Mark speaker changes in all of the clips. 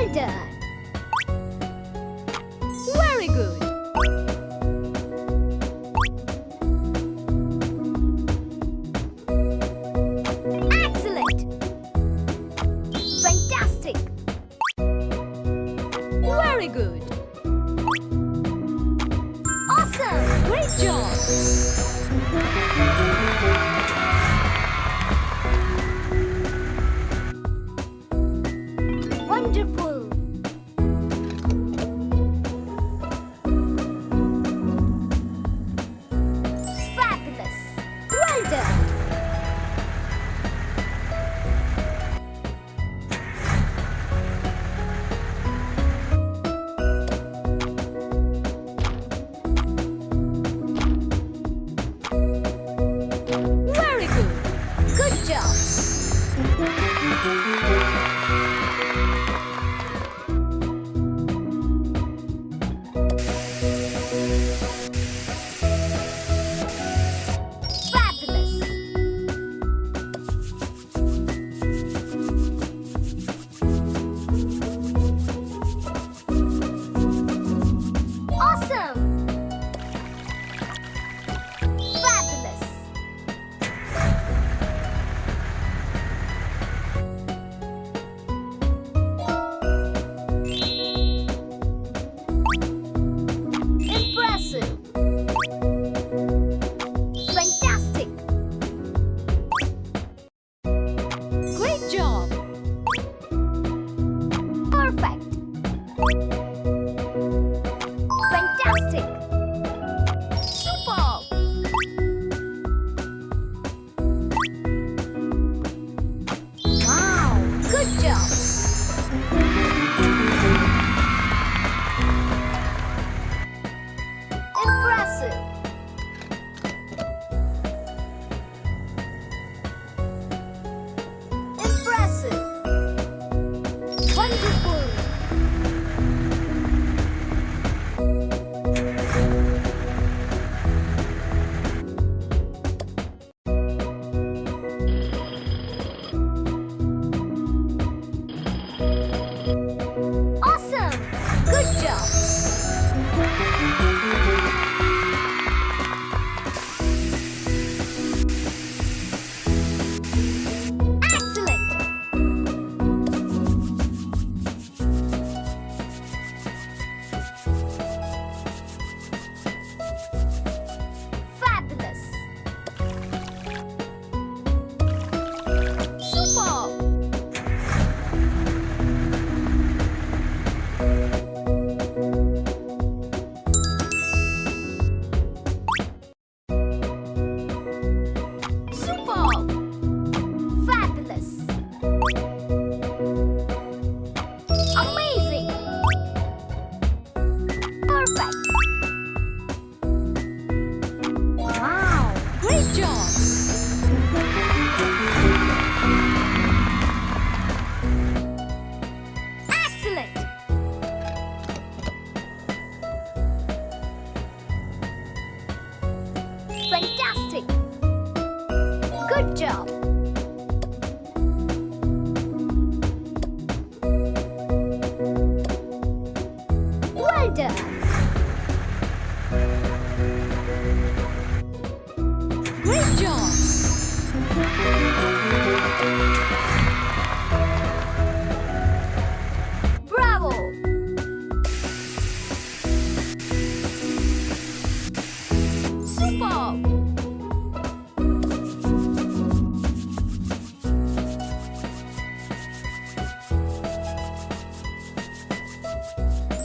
Speaker 1: Well done. Very good. Excellent. Fantastic. Very good. Awesome. Great job. Wonderful. Fabulous. Well done. Very good. Good job. Fabulous. Awesome. Fabulous. Impressive. Fantastic. Great job. Perfect. Fantastic. Superb. Wow. Good job. Impressive. Impressive. Wonderful. Awesome. Good job. Excellent. Fabulous. Superb. Superb. Fabulous. Amazing. Perfect. Wow. Great job. Excellent. Fantastic. Good job. Well done. Great job. Bravo. Superb.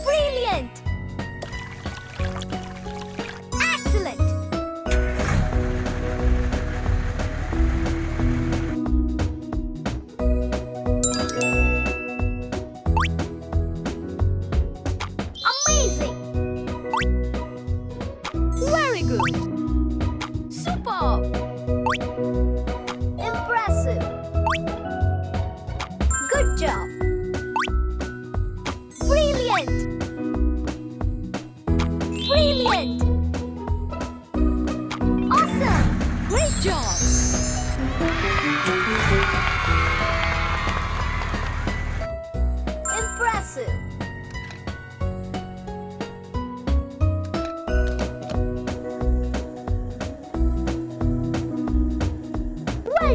Speaker 1: Brilliant. Excellent. Amazing. Very good. Superb. Impressive. Good job. Brilliant. Brilliant. Awesome. Great job. Impressive.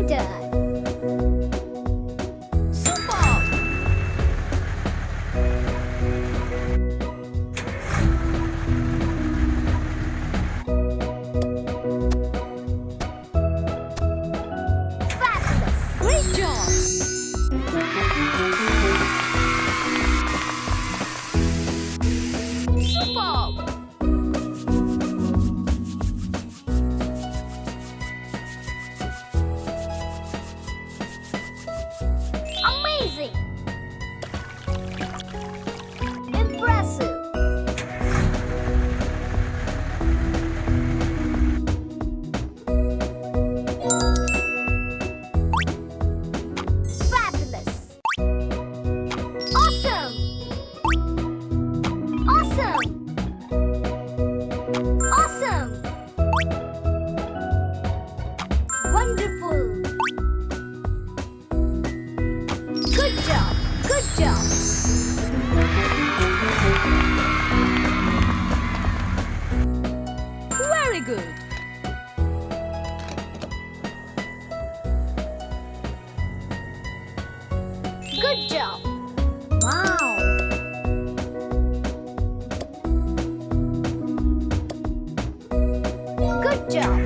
Speaker 1: done. Superb. Fabulous. Great job. Superb. Amazing. Impressive. Fabulous. Awesome. Awesome. Awesome. Wonderful. Good job. Good job. Very good. Good job. Wow. Good job.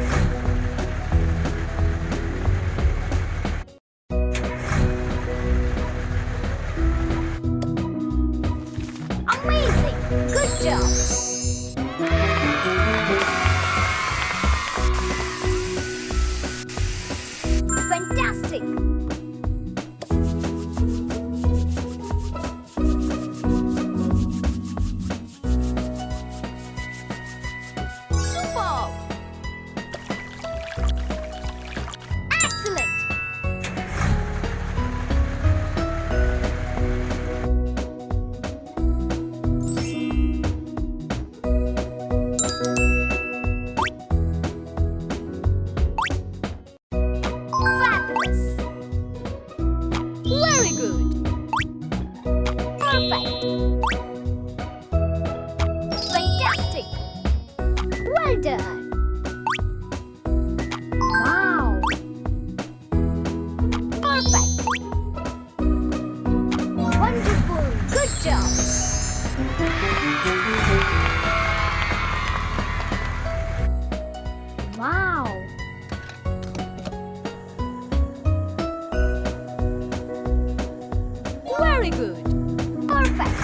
Speaker 1: Amazing. Good job. Fantastic. Superb. Excellent. Fabulous. Very good. Perfect. Fantastic. Well done. Wow. Perfect. Wonderful. Good job. Wow. Very good. Perfect.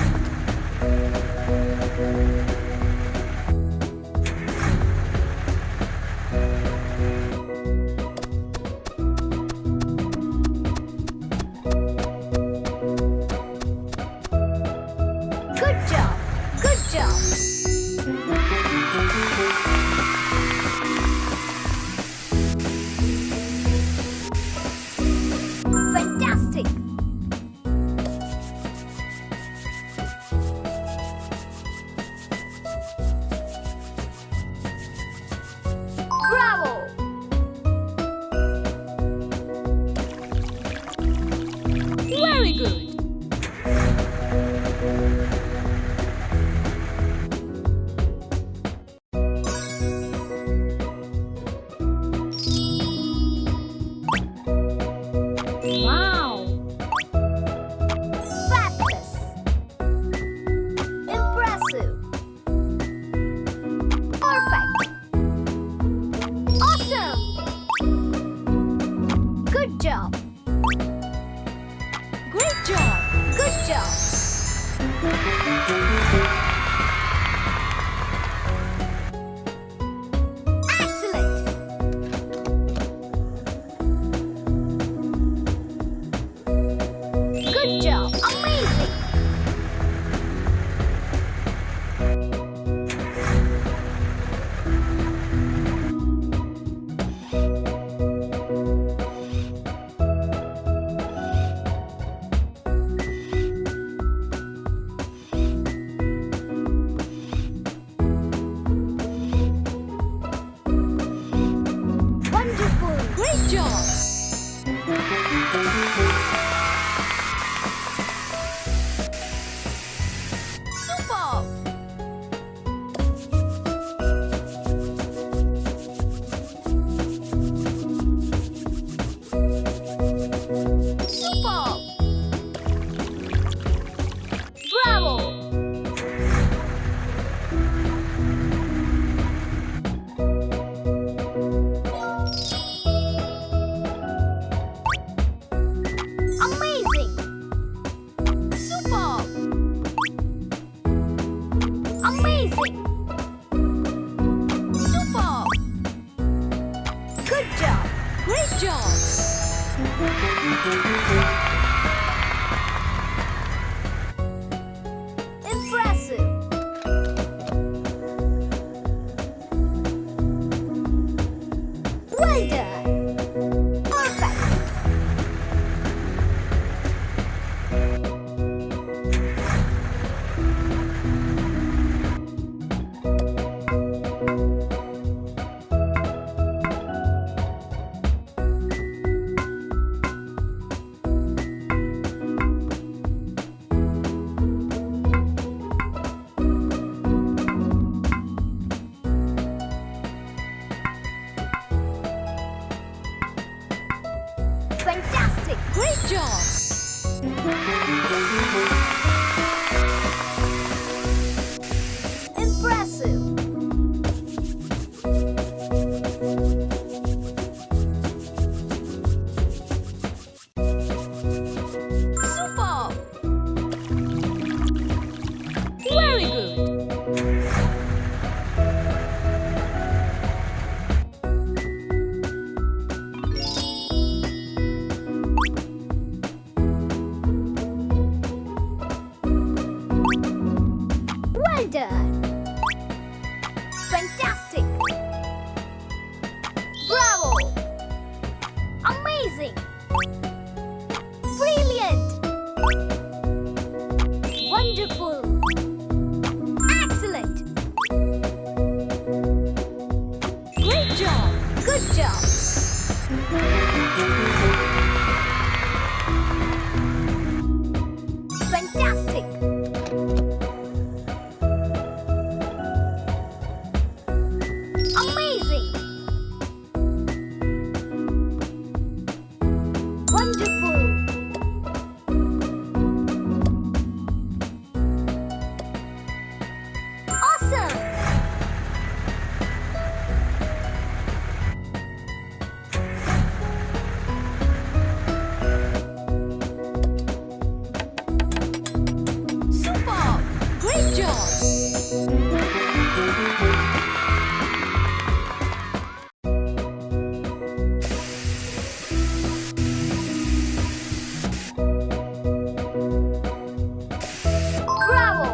Speaker 1: Good job. Good job. Fantastic. Bravo. Very good. Wow. Fabulous. Impressive. Perfect. Awesome. Good job. Great job. Good job. Excellent. Good job. Amazing. Wonderful. Great job. Superb. Impressive. Well done. Perfect. Fantastic. Great job. Impressive. Superb. Very good. Well done. Fantastic. Bravo. Amazing. Brilliant. Wonderful. Excellent. Great job. Good job. Fantastic. Amazing. Wonderful. Awesome. Superb. Great job. Bravo.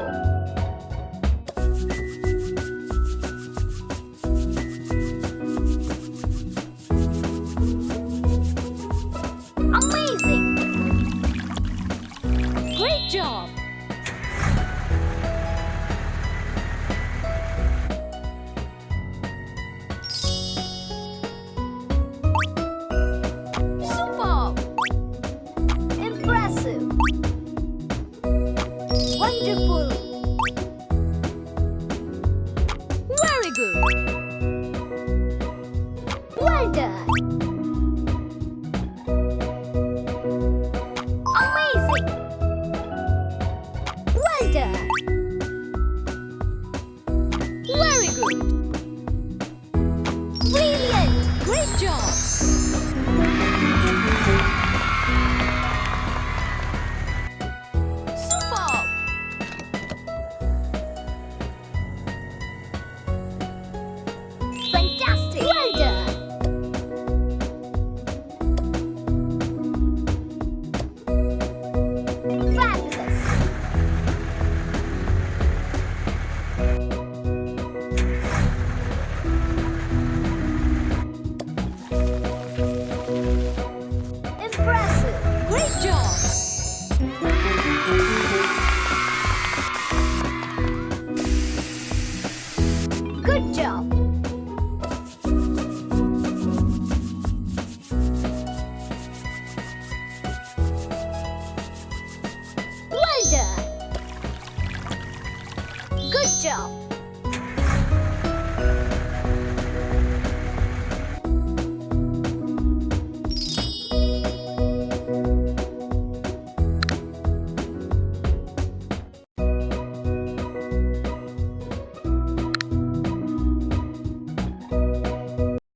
Speaker 1: Amazing. Great job. Superb. Impressive. Wonderful. Very good. Well done. Amazing. Well done. Very good. Brilliant. Great job. Superb. Fantastic. Well done. Fabulous. Impressive. Great job. Good job. Well done. Good job.